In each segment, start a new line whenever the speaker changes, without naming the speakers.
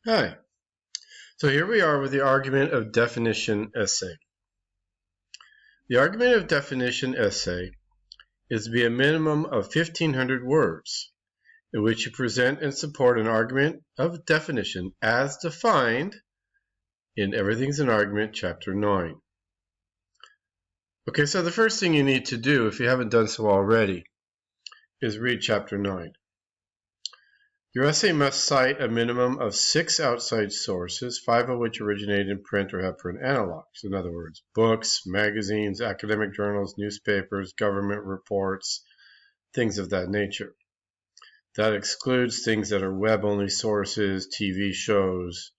Hi. So here we are with the argument of definition essay. The argument of definition essay is to be a minimum of 1,500 words, in which you present and support an argument of definition as defined in Everything's an Argument, Chapter 9. Okay, so the first thing you need to do, if you haven't done so already, is read Chapter 9. Your essay must cite a minimum of 6 outside sources, 5 of which originate in print or have print analogs. In other words, books, magazines, academic journals, newspapers, government reports, things of that nature. That excludes things that are web-only sources, TV shows,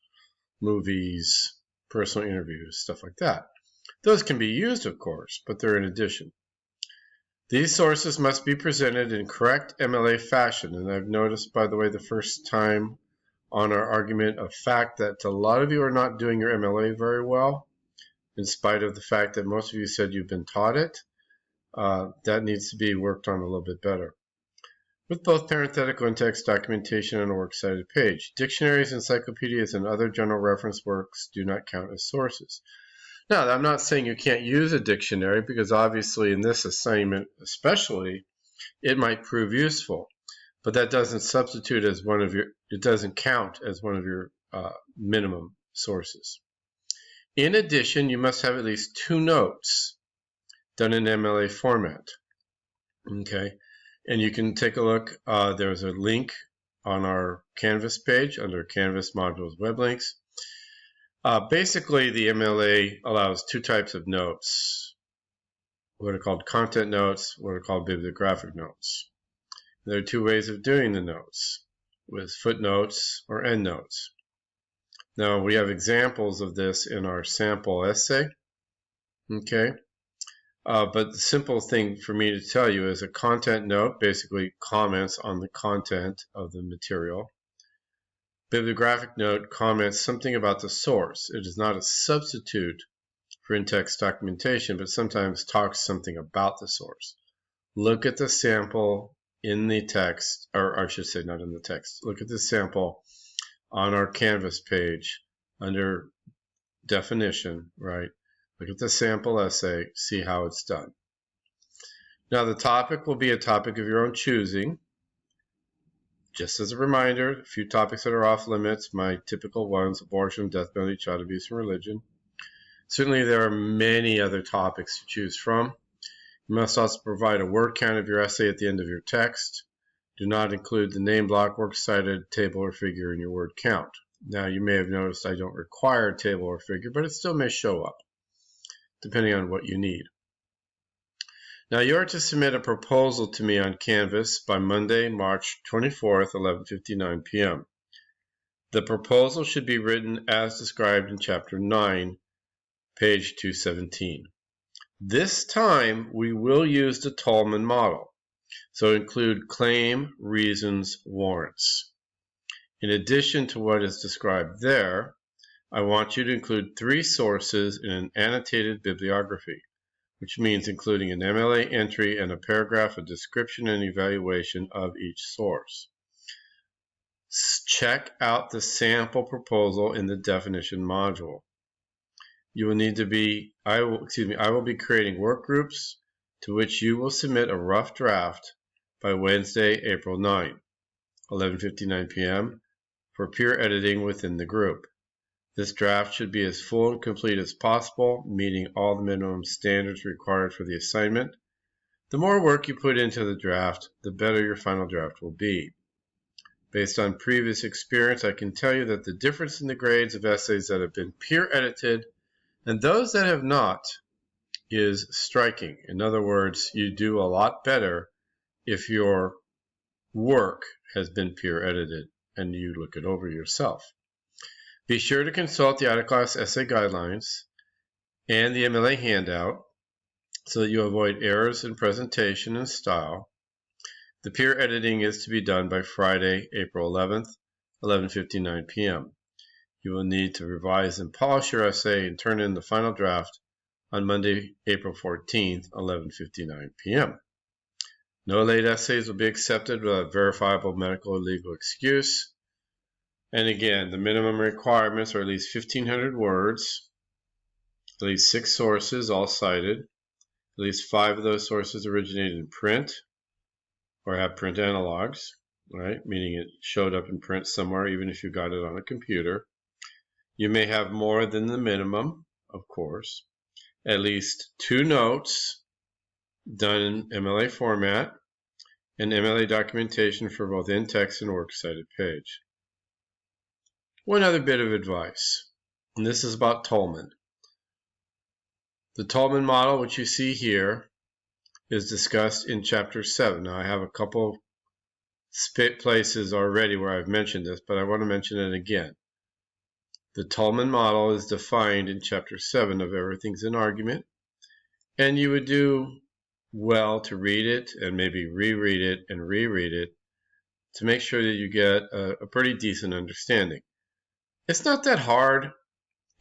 movies, personal interviews, stuff like that. Those can be used, of course, but they're in addition. These sources must be presented in correct MLA fashion, and I've noticed, by the way, the first time on our argument of fact that a lot of you are not doing your MLA very well, in spite of the fact that most of you said you've been taught it. That needs to be worked on a little bit better. With both parenthetical and text documentation on a works cited page, dictionaries, encyclopedias, and other general reference works do not count as sources. Now, I'm not saying you can't use a dictionary, because obviously in this assignment especially, it might prove useful, but that doesn't substitute as one of your, it doesn't count as one of your minimum sources. In addition, you must have at least 2 notes done in MLA format. Okay, and you can take a look. There's a link on our Canvas page under Canvas Modules Web Links. Basically, the MLA allows 2 types of notes, what are called content notes, what are called bibliographic notes. There are 2 ways of doing the notes, with footnotes or endnotes. Now, we have examples of this in our sample essay, okay? But the simple thing for me to tell you is a content note basically comments on the content of the material. Bibliographic note comments something about the source. It is not a substitute for in-text documentation, but sometimes talks something about the source. Look at the sample in the text, or I should say not in the text. Look at the sample on our Canvas page under definition, right? Look at the sample essay, see how it's done. Now the topic will be a topic of your own choosing. Just as a reminder, a few topics that are off limits, my typical ones: abortion, death penalty, child abuse, and religion. Certainly there are many other topics to choose from. You must also provide a word count of your essay at the end of your text. Do not include the name block, works cited, table, or figure in your word count. Now you may have noticed I don't require a table or figure, but it still may show up, depending on what you need. Now you are to submit a proposal to me on Canvas by Monday, March 24th, 11:59 p.m. The proposal should be written as described in Chapter 9, page 217. This time we will use the Tolman model, so include claim, reasons, warrants. In addition to what is described there, I want you to include 3 sources in an annotated bibliography, which means including an MLA entry and a paragraph of description and evaluation of each source. Check out the sample proposal in the definition module. You will need to be, I will be creating work groups to which you will submit a rough draft by Wednesday, April 9, 11:59 p.m. for peer editing within the group. This draft should be as full and complete as possible, meeting all the minimum standards required for the assignment. The more work you put into the draft, the better your final draft will be. Based on previous experience, I can tell you that the difference in the grades of essays that have been peer edited and those that have not is striking. In other words, you do a lot better if your work has been peer edited and you look it over yourself. Be sure to consult the out-of-class essay guidelines and the MLA handout so that you avoid errors in presentation and style. The peer editing is to be done by Friday, April 11th, 11:59 p.m. You will need to revise and polish your essay and turn in the final draft on Monday, April 14th, 11:59 p.m. No late essays will be accepted without verifiable medical or legal excuse. And again, the minimum requirements are at least 1,500 words, at least 6 sources, all cited, at least 5 of those sources originated in print or have print analogs, right? Meaning it showed up in print somewhere, even if you got it on a computer. You may have more than the minimum, of course. At least 2 notes done in MLA format, and MLA documentation for both in-text and works cited page. One other bit of advice, and this is about Tolman. The Tolman model, which you see here, is discussed in Chapter 7. Now, I have a couple places already where I've mentioned this, but I want to mention it again. The Tolman model is defined in Chapter 7 of Everything's an Argument, and you would do well to read it and maybe reread it and reread it to make sure that you get a pretty decent understanding. It's not that hard,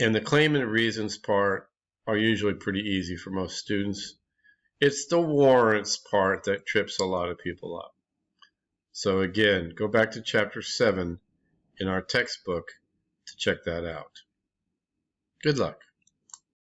and the claim and reasons part are usually pretty easy for most students. It's the warrants part that trips a lot of people up. So again, go back to Chapter 7 in our textbook to check that out. Good luck.